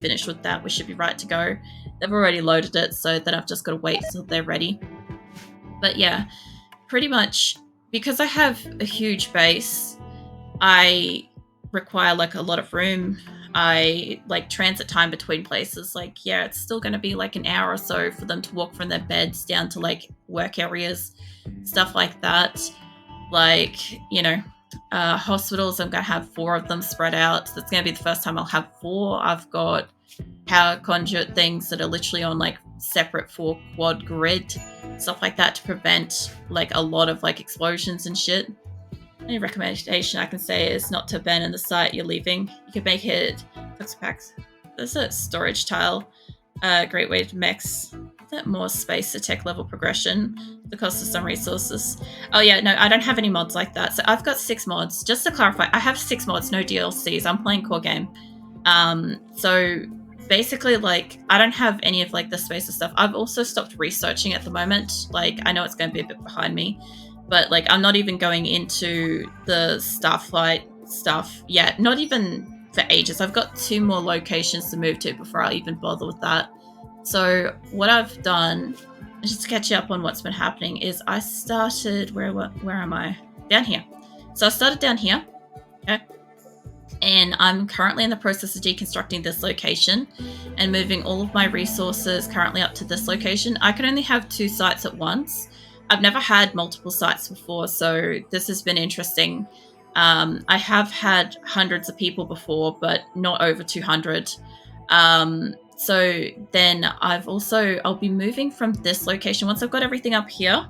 finished with that, we should be right to go. They've already loaded it, so then I've just got to wait till they're ready. But yeah, pretty much because I have a huge base, I require like a lot of room. I like transit time between places. Like, yeah, it's still going to be like an hour or so for them to walk from their beds down to like work areas, stuff like that. Like, you know, hospitals, I'm going to have 4 of them spread out. That's going to be the first time I'll have 4. I've got power conduit things that are literally on like separate 4 quad grid, stuff like that to prevent like a lot of like explosions and shit. Any recommendation I can say is not to abandon the site you're leaving. You could make it packs. There's a storage tile. Great way to mechs. That more space to tech level progression. The cost of some resources. Oh yeah, no, I don't have any mods like that. So I've got 6 mods. Just to clarify, I have 6 mods, no DLCs. I'm playing core game. So basically, like, I don't have any of like the space stuff. I've also stopped researching at the moment. Like, I know it's going to be a bit behind me, but like, I'm not even going into the Starflight stuff yet. Not even for ages. I've got 2 more locations to move to before I even bother with that. So what I've done, just to catch you up on what's been happening, is I started, where am I? Down here. So I started down here, okay? And I'm currently in the process of deconstructing this location and moving all of my resources currently up to this location. I can only have 2 sites at once. I've never had multiple sites before, so this has been interesting. I have had hundreds of people before, but not over 200. So then I'll be moving from this location. Once I've got everything up here,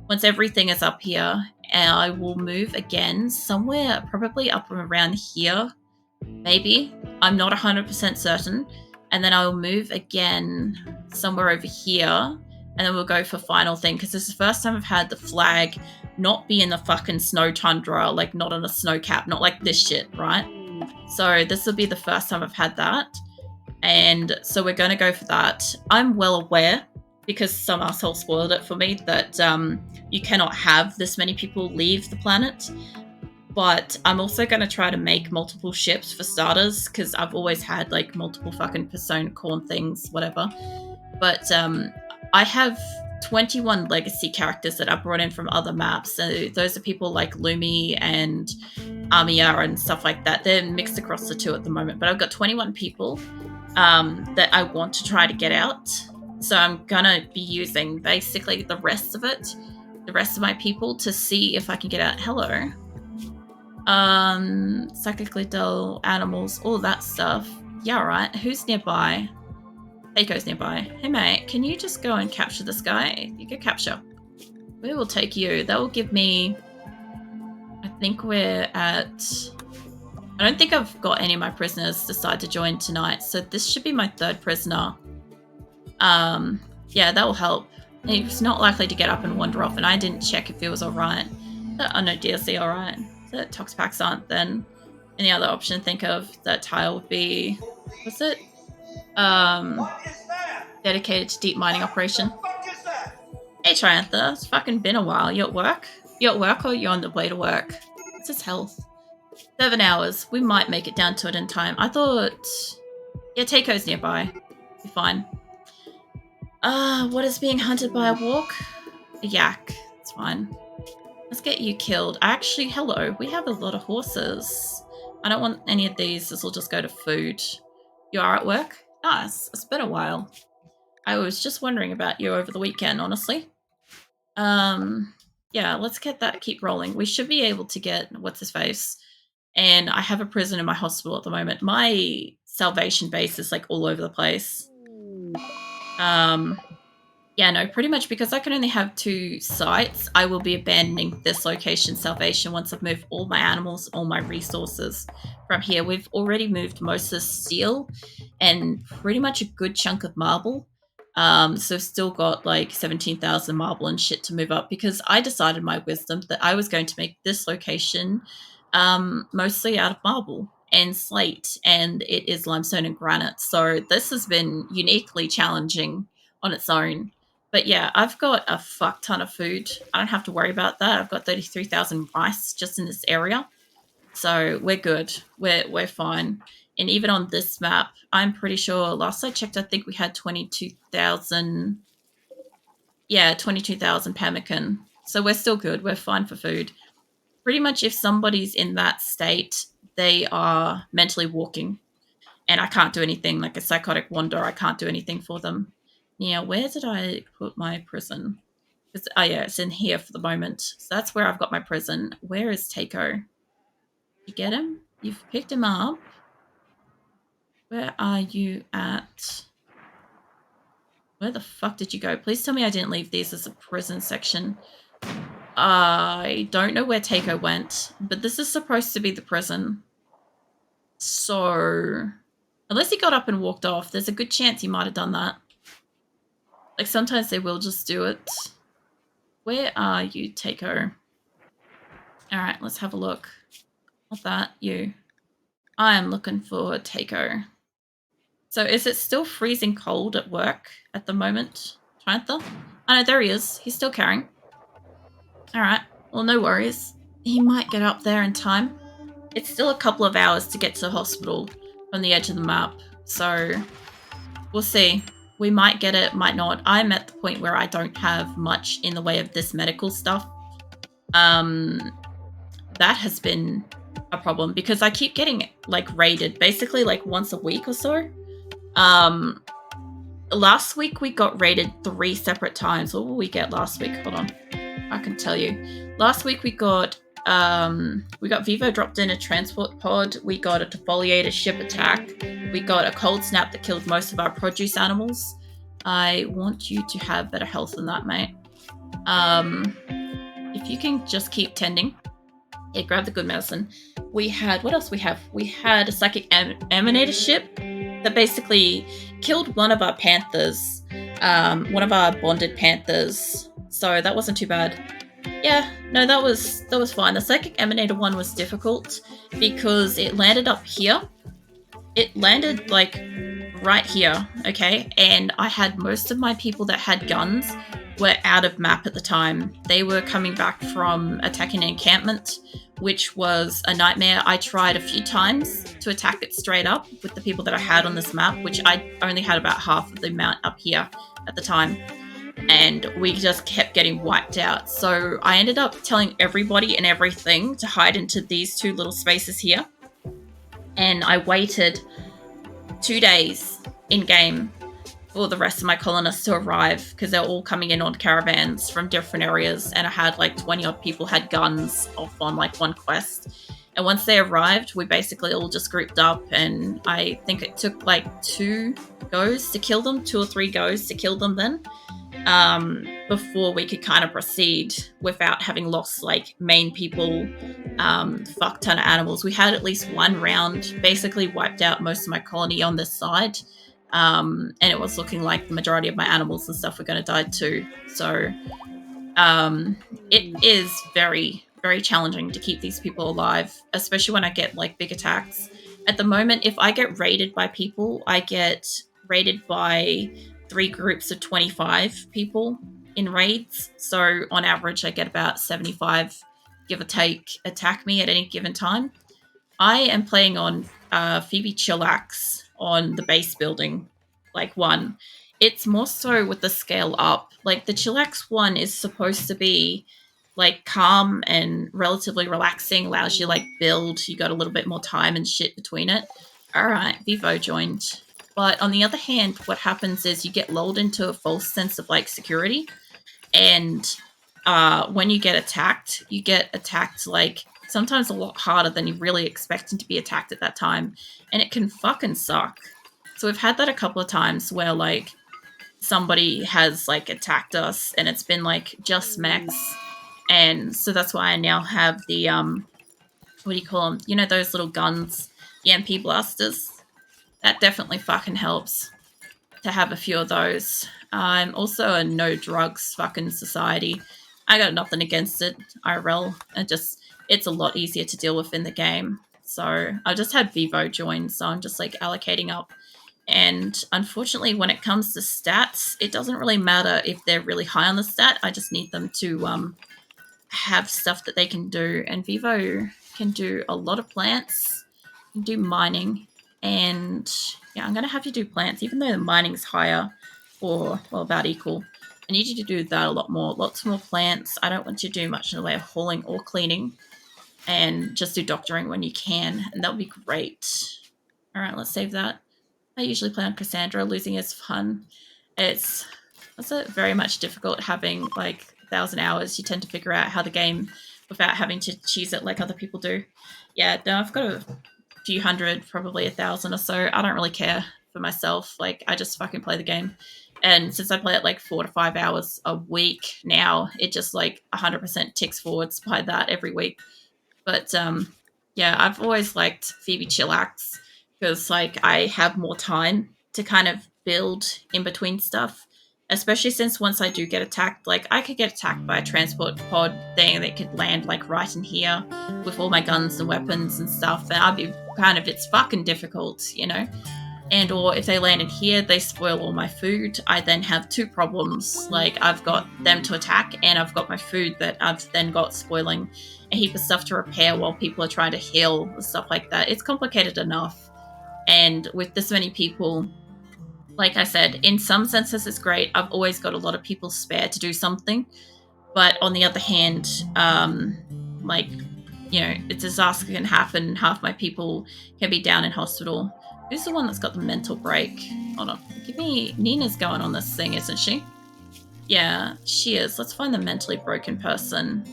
once everything is up here, I will move again somewhere probably up around here, maybe. I'm not 100% certain. And then I'll move again somewhere over here, and then we'll go for final thing, because this is the first time I've had the flag not be in the fucking snow tundra, like not on a snow cap, not like this shit, right? So this will be the first time I've had that. And so we're going to go for that. I'm well aware, because some asshole spoiled it for me, that you cannot have this many people leave the planet. But I'm also going to try to make multiple ships for starters, because I've always had like multiple fucking persona corn things, whatever. But I have 21 legacy characters that I brought in from other maps. So those are people like Lumi and Amiya and stuff like that. They're mixed across the 2 at the moment. But I've got 21 people that I want to try to get out. So I'm going to be using basically the rest of it, the rest of my people, to see if I can get out. Hello. Psychically dull, animals, all that stuff. Yeah, right. Who's nearby? Keiko's nearby. Hey, mate, can you just go and capture this guy? You can capture. We will take you. That will give me... I think we're at... I don't think I've got any of my prisoners decide to join tonight, so this should be my 3rd prisoner. Yeah, that will help. He's not likely to get up and wander off, and I didn't check if he was alright. Oh no, DSC alright. The tox packs aren't, then any other option to think of that tile would be... What's it? Dedicated to deep mining operation. What the fuck is that? Hey Triantha, it's fucking been a while. You at work? You at work or you on the way to work? What's his health? 7 hours. We might make it down to it in time. I thought... Yeah, Teiko's nearby. Be fine. What is being hunted by a walk? A yak. It's fine. Let's get you killed. Actually, hello. We have a lot of horses. I don't want any of these. This will just go to food. You are at work? Nice. It's been a while. I was just wondering about you over the weekend, honestly. Yeah, let's get that, keep rolling. We should be able to get, what's his face? And I have a prison in my hospital at the moment. My salvation base is like all over the place. Yeah, no, pretty much because I can only have 2 sites, I will be abandoning this location, Salvation, once I've moved all my animals, all my resources from here. We've already moved most of the steel and pretty much a good chunk of marble. So still got like 17,000 marble and shit to move up, because I decided my wisdom that I was going to make this location mostly out of marble and slate, and it is limestone and granite. So this has been uniquely challenging on its own. But yeah, I've got a fuck ton of food. I don't have to worry about that. I've got 33,000 rice just in this area. So we're good. We're fine. And even on this map, I'm pretty sure last I checked, I think we had 22,000. Yeah, 22,000 pemmican. So we're still good. We're fine for food. Pretty much if somebody's in that state, they are mentally walking. And I can't do anything, like a psychotic wander. I can't do anything for them. Now, where did I put my prison? Oh, yeah, it's in here for the moment. So that's where I've got my prison. Where is Takeo? You get him? You've picked him up. Where are you at? Where the fuck did you go? Please tell me I didn't leave these as a prison section. I don't know where Takeo went, but this is supposed to be the prison. So, unless he got up and walked off, there's a good chance he might have done that. Like, sometimes they will just do it. Where are you, Takeo? Alright, let's have a look. Not that, you. I am looking for Takeo. So, is it still freezing cold at work at the moment, Panther? Oh no, there he is. He's still carrying. Alright, well, no worries. He might get up there in time. It's still a couple of hours to get to the hospital from the edge of the map, so we'll see. We might get it, might not. I'm at the point where I don't have much in the way of this medical stuff. That has been a problem because I keep getting like raided basically like once a week or so. Last week we got raided 3 separate times. What will we get last week? Hold on, I can tell you. Last week we got Vivo dropped in a transport pod. We got a defoliator ship attack. We got a cold snap that killed most of our produce animals. I want you to have better health than that, mate. If you can just keep tending. Yeah, grab the good medicine. We had, what else we have? We had a psychic emanator ship that basically killed one of our panthers, one of our bonded panthers. So that wasn't too bad. Yeah, no, that was fine. The psychic emanator one was difficult because it landed up here. It landed like right here, okay? And I had most of my people that had guns were out of map at the time. They were coming back from attacking an encampment, which was a nightmare. I tried a few times to attack it straight up with the people that I had on this map, which I only had about half of the amount up here at the time. And we just kept getting wiped out. So I ended up telling everybody and everything to hide into these 2 little spaces here. And I waited 2 days in-game for the rest of my colonists to arrive because they're all coming in on caravans from different areas. And I had like 20-odd people had guns off on like one quest. And once they arrived, we basically all just grouped up. And I think it took like 2 goes to kill them, 2 or 3 goes to kill them then. Before we could kind of proceed without having lost like main people, fuck ton of animals. We had at least 1 round, basically wiped out most of my colony on this side, and it was looking like the majority of my animals and stuff were going to die too. So it is very, very challenging to keep these people alive, especially when I get like big attacks. At the moment, if I get raided by people, I get raided by 3 groups of 25 people in raids. So on average, I get about 75, give or take, attack me at any given time. I am playing on Phoebe Chillax on the base building, like 1. It's more so with the scale up. Like the Chillax 1 is supposed to be like calm and relatively relaxing, allows you like build. You got a little bit more time and shit between it. All right, Vivo joined. But on the other hand, what happens is you get lulled into a false sense of like security. And when you get attacked like sometimes a lot harder than you're really expecting to be attacked at that time. And it can fucking suck. So we've had that a couple of times where like somebody has like attacked us and it's been like just mechs. And so that's why I now have the, what do you call them? You know, those little guns, the MP blasters. That definitely fucking helps to have a few of those. I'm also a no drugs fucking society. I got nothing against it, IRL. It's a lot easier to deal with in the game. So I just had Vivo join, so I'm just like allocating up. And unfortunately, when it comes to stats, it doesn't really matter if they're really high on the stat. I just need them to have stuff that they can do. And Vivo can do a lot of plants, can do mining, And yeah, I'm going to have you do plants, even though the mining's higher or, well, about equal. I need you to do that a lot more. Lots more plants. I don't want you to do much in the way of hauling or cleaning. And just do doctoring when you can. And that'll be great. All right, let's save that. I usually play on Cassandra. Losing is fun. It's very much difficult having like 1,000 hours. You tend to figure out how the game without having to cheese it like other people do. Yeah, no, I've got a few hundred, probably 1,000 or so. I don't really care for myself. Like, I just fucking play the game. And since I play it like 4 to 5 hours a week now, it just like 100% ticks forwards by that every week. But yeah, I've always liked Phoebe Chillax because like I have more time to kind of build in between stuff. Especially since once I do get attacked, like I could get attacked by a transport pod thing that could land like right in here with all my guns and weapons and stuff, and I'd be kind of, it's fucking difficult, you know? And or if they land in here, they spoil all my food. I then have two problems. Like I've got them to attack and I've got my food that I've then got spoiling a heap of stuff to repair while people are trying to heal and stuff like that. It's complicated enough. And with this many people, like I said, in some senses it's great. I've always got a lot of people spare to do something. But on the other hand, like, you know, a disaster can happen. Half my people can be down in hospital. Who's the one that's got the mental break? Hold on. Give me... Nina's going on this thing, isn't she? Yeah, she is. Let's find the mentally broken person.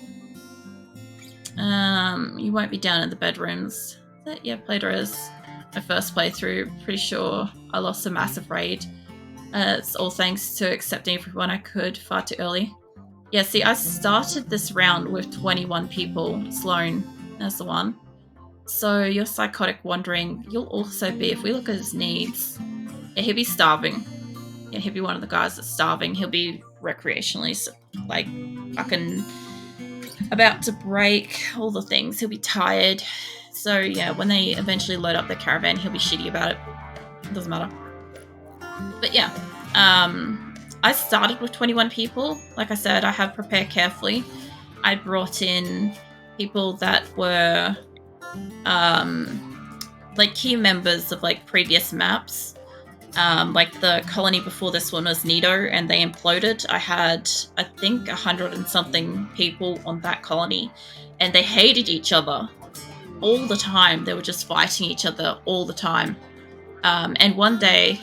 You won't be down in the bedrooms. Yeah, played her as my first playthrough. Pretty sure I lost a massive raid. It's all thanks to accepting everyone I could far too early. Yeah, see, I started this round with 21 people. Sloan, that's the one. So you're psychotic wandering. You'll also be, if we look at his needs, yeah, he'll be starving. Yeah, he'll be one of the guys that's starving. He'll be recreationally, like, fucking about to break, all the things. He'll be tired. So yeah, when they eventually load up the caravan, he'll be shitty about it. It doesn't matter. But yeah, I started with 21 people. Like I said, I have Prepare Carefully. I brought in people that were like key members of like previous maps. Like the colony before this one was Nido and they imploded. I had, I think, 100 and something people on that colony and they hated each other all the time. They were just fighting each other all the time. And one day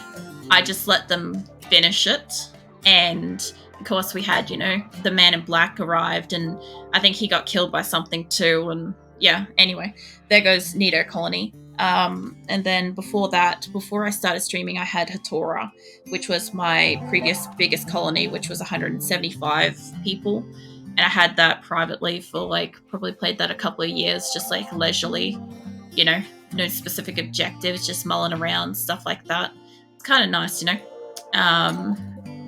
I just let them finish it. And of course we had, you know, the man in black arrived and I think he got killed by something too. And yeah, anyway, there goes Nido colony. And then before that, before I started streaming, I had Hatora, which was my previous biggest colony, which was 175 people. And I had that privately for like, probably played that a couple of years, just like leisurely, you know, no specific objectives, just mulling around, stuff like that. It's kind of nice, you know?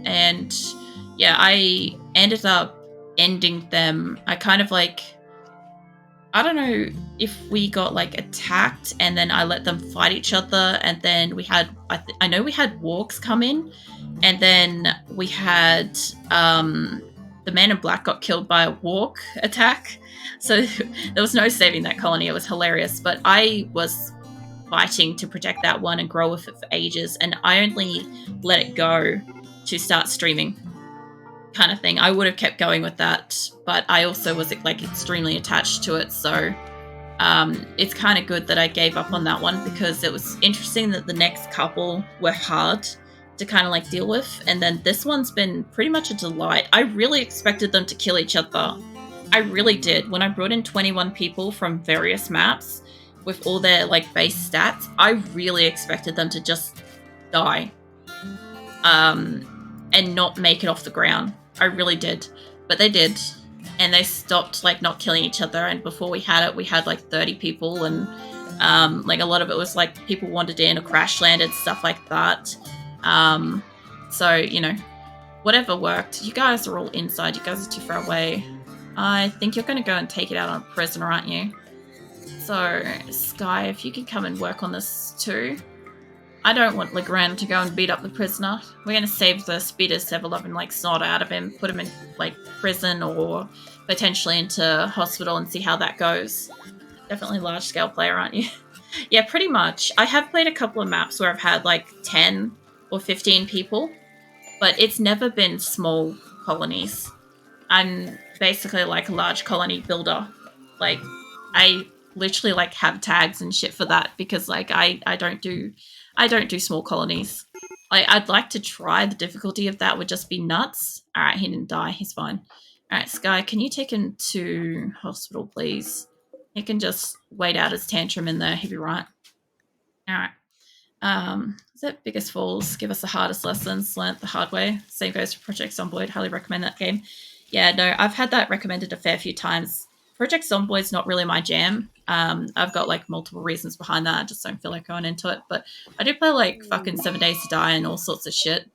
And yeah, I ended up ending them. I kind of like, I don't know if we got like attacked and then I let them fight each other and then we had, I know we had walks come in and then we had the man in black got killed by a walk attack. So there was no saving that colony. It was hilarious. But I was fighting to protect that one and grow with it for ages. And I only let it go to start streaming kind of thing. I would have kept going with that. But I also was like extremely attached to it. So it's kind of good that I gave up on that one because it was interesting that the next couple were hard to kind of like deal with. And then this one's been pretty much a delight. I really expected them to kill each other. I really did. When I brought in 21 people from various maps with all their like base stats, I really expected them to just die and not make it off the ground. I really did. But they did. And they stopped like not killing each other. And before we had it, we had like 30 people and like a lot of it was like people wandered in or crash landed, stuff like that. So, you know, whatever worked. You guys are all inside. You guys are too far away. I think you're going to go and take it out on a prisoner, aren't you? So, Sky, if you could come and work on this too. I don't want Legrand to go and beat up the prisoner. We're going to save the speeders 7-11 like snot out of him, put him in like prison or potentially into hospital and see how that goes. Definitely large scale player, aren't you? Yeah, pretty much. I have played a couple of maps where I've had like 10 or 15 people, but it's never been small colonies. I'm basically like a large colony builder. Like, I literally like have tags and shit for that because like I don't do small colonies. I'd like to try. The difficulty of that would just be nuts. All right, he didn't die. He's fine. All right, Sky, can you take him to hospital, please? He can just wait out his tantrum in there. He'll be right. All right. Is that Biggest Falls? Give us the hardest lessons learnt the hard way. Same goes for Project Zomboid. Highly recommend that game. Yeah, no, I've had that recommended a fair few times. Project Zomboid's not really my jam. I've got like multiple reasons behind that. I just don't feel like going into it. But I do play like fucking 7 Days to Die and all sorts of shit.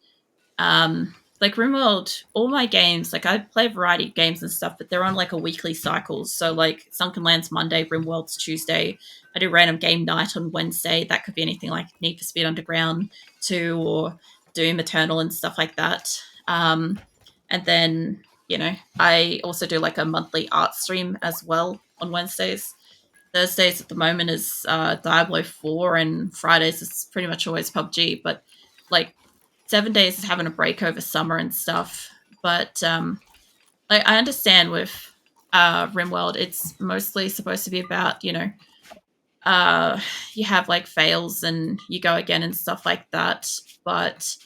Like RimWorld, all my games, like I play a variety of games and stuff, but they're on like a weekly cycle. So like Sunken Land's Monday, RimWorld's Tuesday. I do random game night on Wednesday. That could be anything like Need for Speed Underground 2 or Doom Eternal and stuff like that. And then, I also do like a monthly art stream as well on Wednesdays. Thursdays at the moment is Diablo 4, and Fridays is pretty much always PUBG. But like 7 days is having a break over summer and stuff. But I understand with RimWorld, it's mostly supposed to be about, you have like fails and you go again and stuff like that. But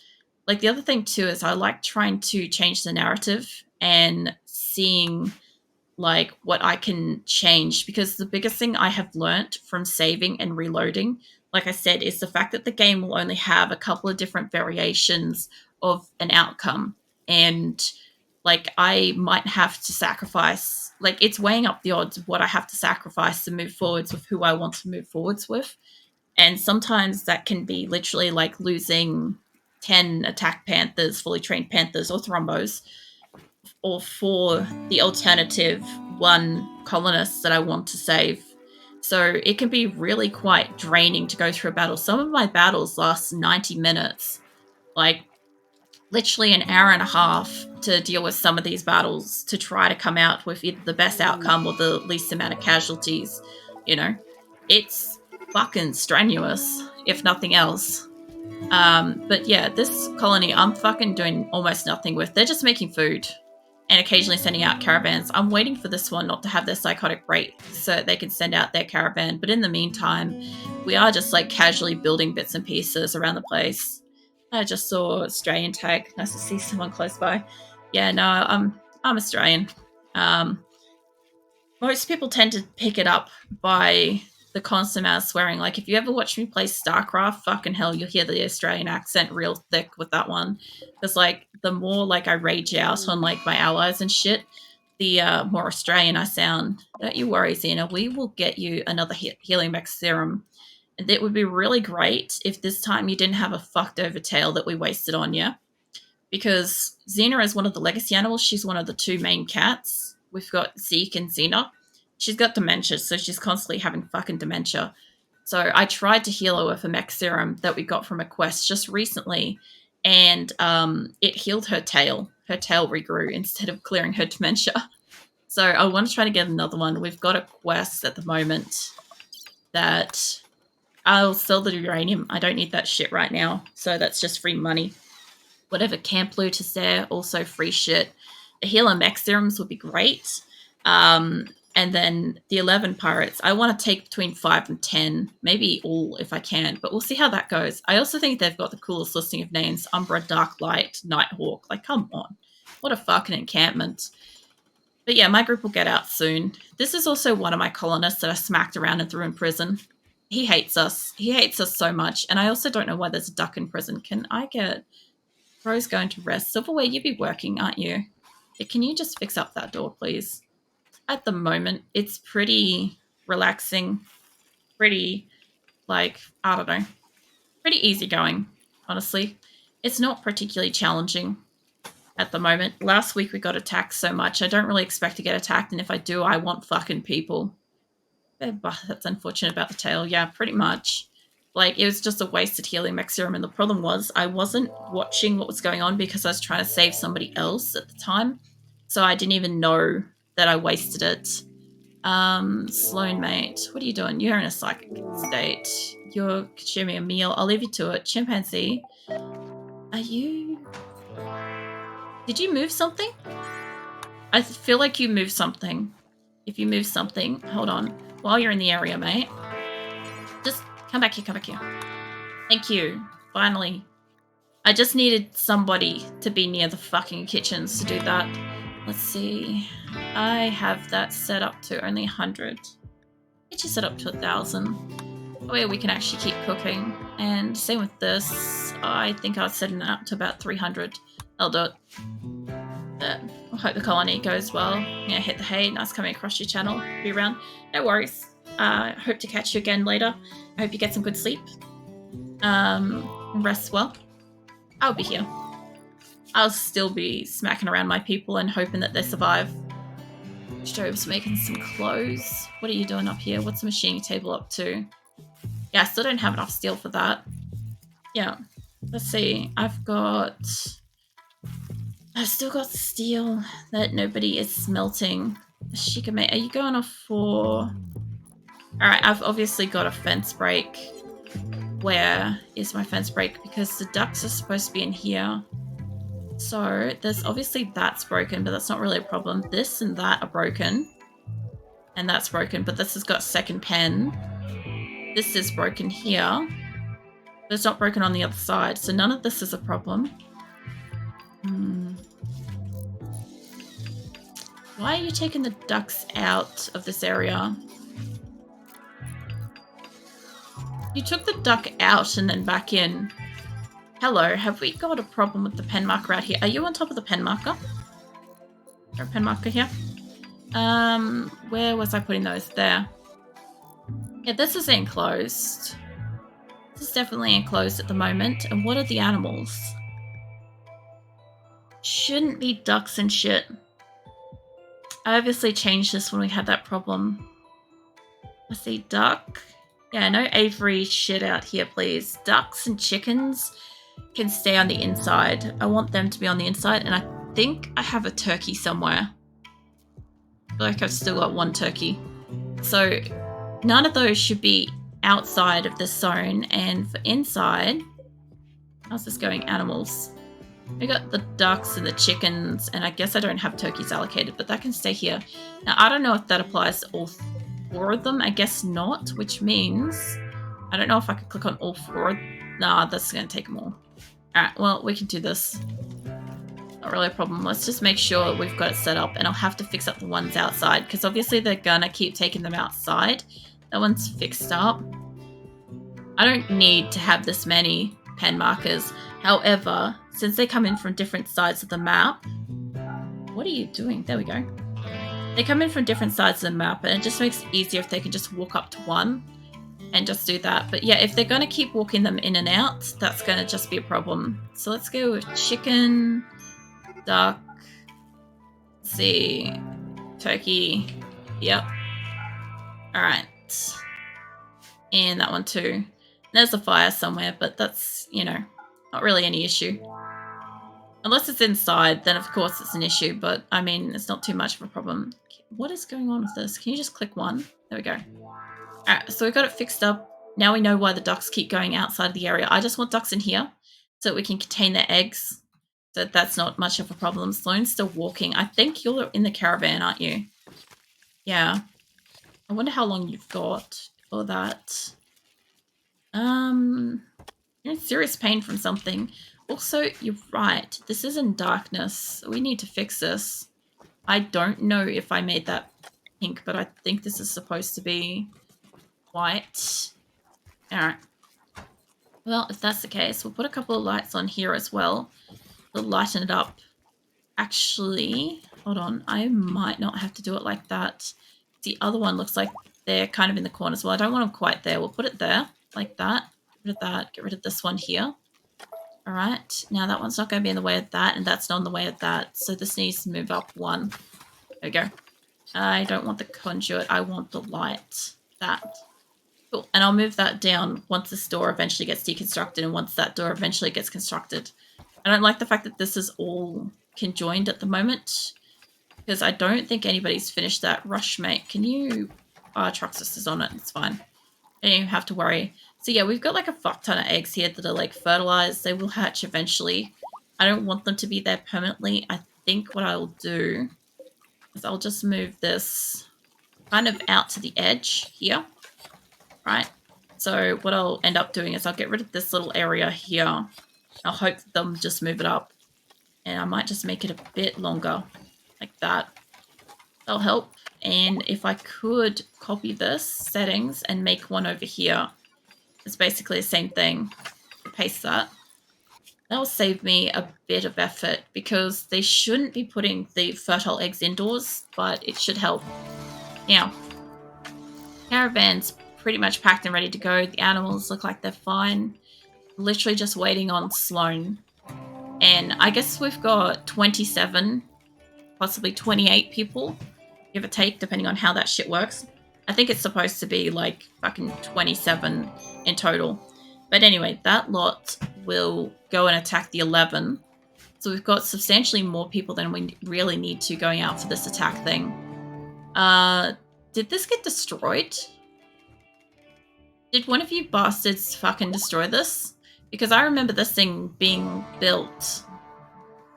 like the other thing too is I like trying to change the narrative and seeing like what I can change, because the biggest thing I have learnt from saving and reloading, like I said, is the fact that the game will only have a couple of different variations of an outcome. And like I might have to sacrifice, like it's weighing up the odds of what I have to sacrifice to move forwards with who I want to move forwards with. And sometimes that can be literally like losing 10 attack panthers, fully trained panthers or thrombos, or for the alternative one colonist that I want to save. So it can be really quite draining to go through a battle. Some of my battles last 90 minutes, like literally an hour and a half to deal with some of these battles to try to come out with either the best outcome or the least amount of casualties. It's fucking strenuous, if nothing else. But yeah, this colony I'm fucking doing almost nothing with. They're just making food and occasionally sending out caravans. I'm waiting for this one not to have their psychotic break so they can send out their caravan. But in the meantime, we are just like casually building bits and pieces around the place. I just saw Australian tag. Nice to see someone close by. Yeah, no, I'm Australian. Most people tend to pick it up by the constant amount of swearing. Like, if you ever watch me play StarCraft, fucking hell, you'll hear the Australian accent real thick with that one. Because, like, the more, like, I rage out on, like, my allies and shit, the more Australian I sound. Don't you worry, Xena. We will get you another healing mech serum. And it would be really great if this time you didn't have a fucked over tail that we wasted on you. Because Xena is one of the legacy animals. She's one of the two main cats. We've got Zeke and Xena. She's got dementia, so she's constantly having fucking dementia. So I tried to heal her with a mech serum that we got from a quest just recently, and it healed her tail. Her tail regrew instead of clearing her dementia. So I want to try to get another one. We've got a quest at the moment that I'll sell the uranium. I don't need that shit right now, so that's just free money. Whatever camp loot is there, also free shit. A healer mech serums would be great. And then the 11 pirates, I want to take between 5 and 10, maybe all if I can, but we'll see how that goes. I also think they've got the coolest listing of names: Umbra, Darklight, Nighthawk. Like, come on. What a fucking encampment. But yeah, my group will get out soon. This is also one of my colonists that I smacked around and threw in prison. He hates us. He hates us so much. And I also don't know why there's a duck in prison. Can I get... Rose going to rest. Silverware, you be working, aren't you? Can you just fix up that door, please? At the moment, it's pretty relaxing. Pretty, like, I don't know. Pretty easygoing, honestly. It's not particularly challenging at the moment. Last week we got attacked so much. I don't really expect to get attacked, and if I do, I want fucking people. That's unfortunate about the tail. Yeah, pretty much. Like, it was just a wasted healing mech serum, and the problem was I wasn't watching what was going on because I was trying to save somebody else at the time. So I didn't even know that I wasted it. Sloan, mate, what are you doing? You're in a psychic state. You're consuming a meal. I'll leave you to it. Chimpanzee, are you... Did you move something? I feel like you moved something. If you move something, hold on. While you're in the area, mate. Just come back here, come back here. Thank you. Finally. I just needed somebody to be near the fucking kitchens to do that. Let's see. I have that set up to only 100. Get you set up to 1,000. Where we can actually keep cooking. And same with this. I think I was setting that up to about 300. I'll do it. I hope the colony goes well. Yeah, hit the hay. Nice coming across your channel. Be around. No worries. Hope to catch you again later. I hope you get some good sleep. Rest well. I'll be here. I'll still be smacking around my people and hoping that they survive. Strobe's making some clothes. What are you doing up here? What's the machining table up to? Yeah, I still don't have enough steel for that. Yeah. Let's see. I've still got steel that nobody is smelting. Shikame, are you going off for... Alright, I've obviously got a fence break. Where is my fence break? Because the ducks are supposed to be in here. So there's obviously that's broken, but that's not really a problem. This and that are broken. And that's broken, but this has got second pen. This is broken here. But it's not broken on the other side, so none of this is a problem. Why are you taking the ducks out of this area? You took the duck out and then back in. Hello, have we got a problem with the pen marker out here? Are you on top of the pen marker? Is there a pen marker here? Where was I putting those? There. Yeah, this is enclosed. This is definitely enclosed at the moment. And what are the animals? Shouldn't be ducks and shit. I obviously changed this when we had that problem. Let's see, duck. Yeah, no aviary shit out here, please. Ducks and chickens can stay on the inside. I want them to be on the inside, and I think I have a turkey somewhere. I feel like I've still got one turkey. So none of those should be outside of this zone, and for inside, how's this going? Animals. We got the ducks and the chickens, and I guess I don't have turkeys allocated, but that can stay here. Now, I don't know if that applies to all 4 of them. I guess not, which means I don't know if I could click on all 4. Nah, that's going to take them all. Alright, well, we can do this. Not really a problem. Let's just make sure we've got it set up, and I'll have to fix up the ones outside, because obviously they're going to keep taking them outside. That one's fixed up. I don't need to have this many pen markers. However, since they come in from different sides of the map... What are you doing? There we go. They come in from different sides of the map, and it just makes it easier if they can just walk up to one and just do that. But yeah, if they're going to keep walking them in and out, that's going to just be a problem. So let's go with chicken, duck, let's see, turkey, yep. Alright. And that one too. There's a fire somewhere, but that's, you know, not really any issue. Unless it's inside, then of course it's an issue, but I mean, it's not too much of a problem. What is going on with this? Can you just click one? There we go. Alright, so we've got it fixed up. Now we know why the ducks keep going outside of the area. I just want ducks in here so that we can contain their eggs. So that's not much of a problem. Sloane's still walking. I think you're in the caravan, aren't you? Yeah. I wonder how long you've got for that. You're in serious pain from something. Also, you're right. This is in darkness. We need to fix this. I don't know if I made that pink, but I think this is supposed to be white. Alright. Well, if that's the case, we'll put a couple of lights on here as well. We'll lighten it up. Actually, hold on. I might not have to do it like that. The other one looks like they're kind of in the corners. Well, I don't want them quite there. We'll put it there, like that. Get rid of that. Get rid of this one here. Alright, now that one's not going to be in the way of that, and that's not in the way of that. So this needs to move up one. There we go. I don't want the conduit. I want the light. That. Cool. And I'll move that down once this door eventually gets deconstructed and once that door eventually gets constructed. I don't like the fact that this is all conjoined at the moment. because I don't think anybody's finished that rush, mate. Can you... Truxus is on it. It's fine. I don't even have to worry. So yeah, we've got like a fuck ton of eggs here that are like fertilized. They will hatch eventually. I don't want them to be there permanently. I think what I'll do is I'll just move this kind of out to the edge here, right? So what I'll end up doing is I'll get rid of this little area here. I'll hope that they'll just move it up. And I might just make it a bit longer, like that. That'll help. And if I could copy this settings and make one over here, it's basically the same thing. Paste that. That'll save me a bit of effort because they shouldn't be putting the fertile eggs indoors, but it should help. Now, caravan's pretty much packed and ready to go. The animals look like they're fine. Literally just waiting on Sloan. And I guess we've got 27, possibly 28 people, give or take, depending on how that shit works. I think it's supposed to be like fucking 27 in total. But anyway, that lot will go and attack the 11. So we've got substantially more people than we really need to going out for this attack thing. Did this get destroyed? Did one of you bastards fucking destroy this? Because I remember this thing being built.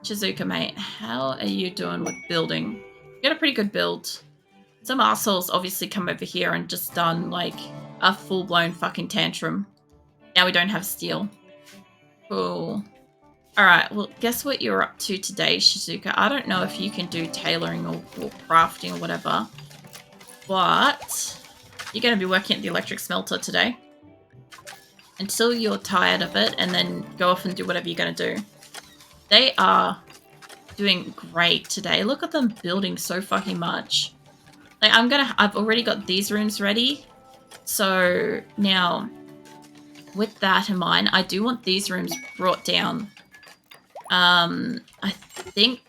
Shizuka, mate, how are you doing with building? You got a pretty good build. Some assholes obviously come over here and just done like a full-blown fucking tantrum. Now we don't have steel. Cool. Alright, well, guess what you're up to today, Shizuka? I don't know if you can do tailoring or crafting or whatever, but you're going to be working at the electric smelter today until you're tired of it, and then go off and do whatever you're going to do. They are doing great today. Look at them building so fucking much. Like, I've already got these rooms ready. So now, with that in mind, I do want these rooms brought down. I think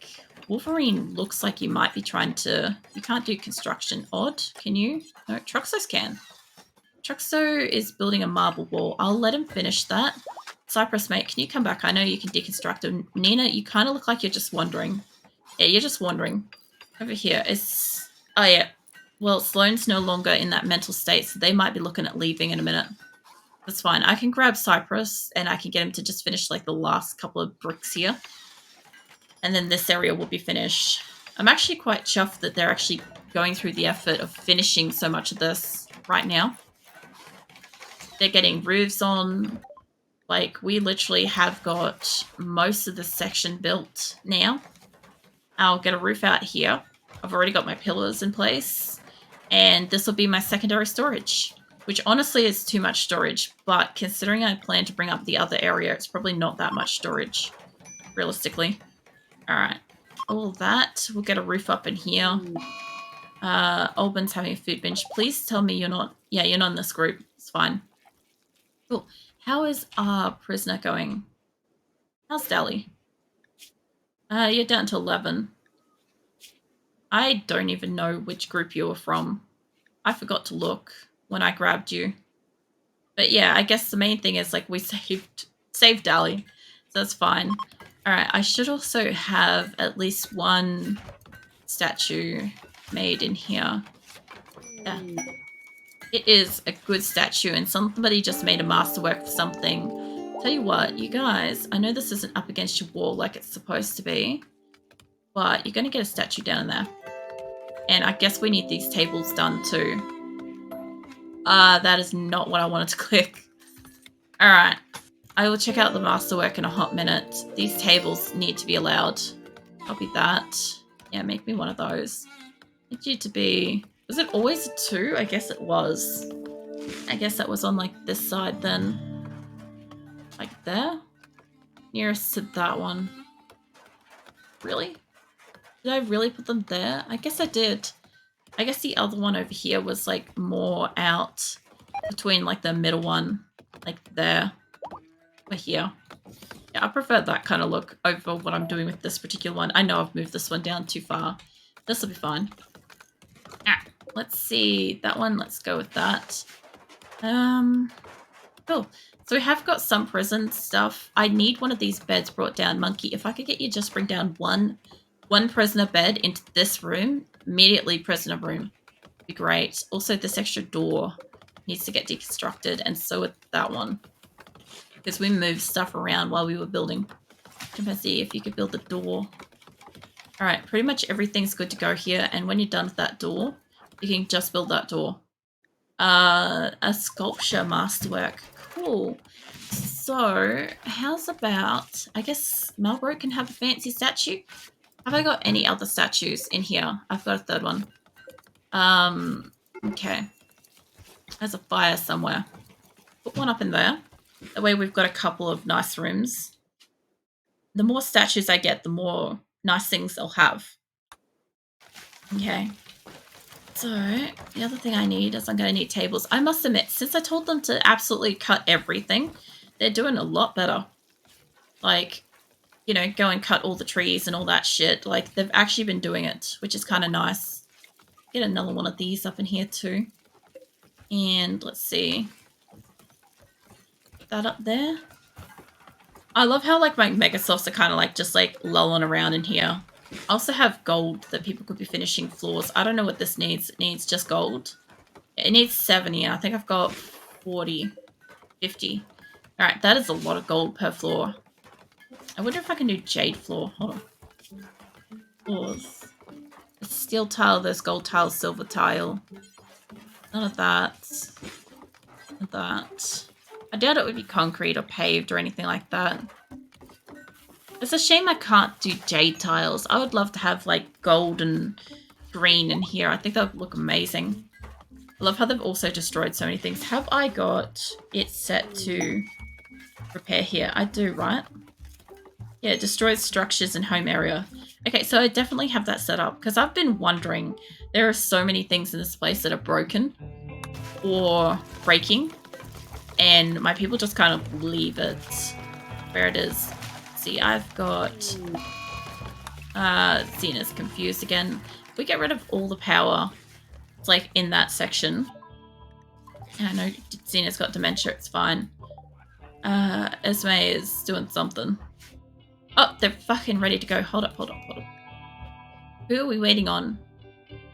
Wolverine looks like you might be trying to... You can't do construction. Odd, can you? No, Truxos can. Truxo is building a marble wall. I'll let him finish that. Cypress, mate, can you come back? I know you can deconstruct them. Nina, you kind of look like you're just wandering. Yeah, you're just wandering. Over here is... Oh, yeah. Well, Sloane's no longer in that mental state, so they might be looking at leaving in a minute. That's fine. I can grab Cypress, and I can get him to just finish, like, the last couple of bricks here. And then this area will be finished. I'm actually quite chuffed that they're actually going through the effort of finishing so much of this right now. They're getting roofs on. Like, we literally have got most of the section built now. I'll get a roof out here. I've already got my pillars in place. And this will be my secondary storage, which honestly is too much storage. But considering I plan to bring up the other area, it's probably not that much storage, realistically. Alright, all that. We'll get a roof up in here. Alban's having a food binge. Please tell me you're not... Yeah, you're not in this group. It's fine. Cool. How is our prisoner going? How's Dally? You're down to 11. I don't even know which group you were from. I forgot to look when I grabbed you. But yeah, I guess the main thing is, like, we saved Dally. So that's fine. Alright, I should also have at least one statue made in here. Yeah. It is a good statue, and somebody just made a masterwork for something. Tell you what, you guys, I know this isn't up against your wall like it's supposed to be, but you're going to get a statue down there. And I guess we need these tables done too. That is not what I wanted to click. Alright, I will check out the masterwork in a hot minute. These tables need to be allowed. Copy that. Yeah, make me one of those. I need you to be... Was it always a 2? I guess it was. I guess that was on, like, this side then. Like there? Nearest to that one. Really? Did I really put them there? I guess I did. I guess the other one over here was, like, more out between, like, the middle one. Like there. Or here. Yeah, I prefer that kind of look over what I'm doing with this particular one. I know I've moved this one down too far. This will be fine. Let's see. That one, let's go with that. Cool. So we have got some prison stuff. I need one of these beds brought down. Monkey, if I could get you just bring down one one prisoner bed into this room, immediately prisoner room. Be great. Also, this extra door needs to get deconstructed, and so with that one. Because we moved stuff around while we were building. Chimpanzee, if you could build the door. Alright, pretty much everything's good to go here, and when you're done with that door, you can just build that door. A sculpture masterwork. Cool. So, how's about... I guess Marlborough can have a fancy statue? Have I got any other statues in here? I've got a third one. Okay. There's a fire somewhere. Put one up in there. That way we've got a couple of nice rooms. The more statues I get, the more nice things they'll have. Okay. So, the other thing I need is I'm going to need tables. I must admit, since I told them to absolutely cut everything, they're doing a lot better. Like, you know, go and cut all the trees and all that shit. Like, they've actually been doing it, which is kind of nice. Get another one of these up in here too. And let's see. Put that up there. I love how, like, my Megasofts are kind of, like, just, like, lolling around in here. I also have gold that people could be finishing floors. I don't know what this needs. It needs just gold. It needs 70, and I think I've got 40, 50. Alright, that is a lot of gold per floor. I wonder if I can do jade floor. Hold on. Floors. There's steel tile, there's gold tile, silver tile. None of that. None of that. I doubt it would be concrete or paved or anything like that. It's a shame I can't do jade tiles. I would love to have, like, gold and green in here. I think that would look amazing. I love how they've also destroyed so many things. Have I got it set to repair here? I do, right? Yeah, it destroys structures and home area. Okay, so I definitely have that set up because I've been wondering. There are so many things in this place that are broken or breaking, and my people just kind of leave it where it is. See, I've got Xena's confused again. If we get rid of all the power, it's like in that section. And I know Xena's got dementia, it's fine. Esme is doing something. Oh, they're fucking ready to go. Hold up, hold up, hold up. Who are we waiting on?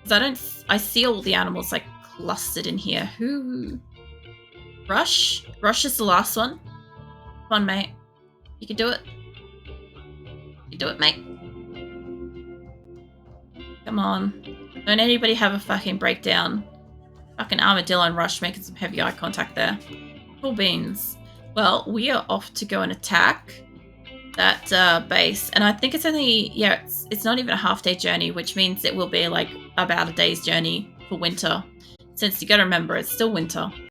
Because I see all the animals like clustered in here. Who? Rush? Rush is the last one. Come on, mate. You can do it. You do it, mate. Come on. Don't anybody have a fucking breakdown. Fucking Armadillo and Rush making some heavy eye contact there. Cool beans. Well, we are off to go and attack that base. And I think it's only, yeah, it's not even a half-day journey, which means it will be like about a day's journey for winter. Since you gotta remember, it's still winter.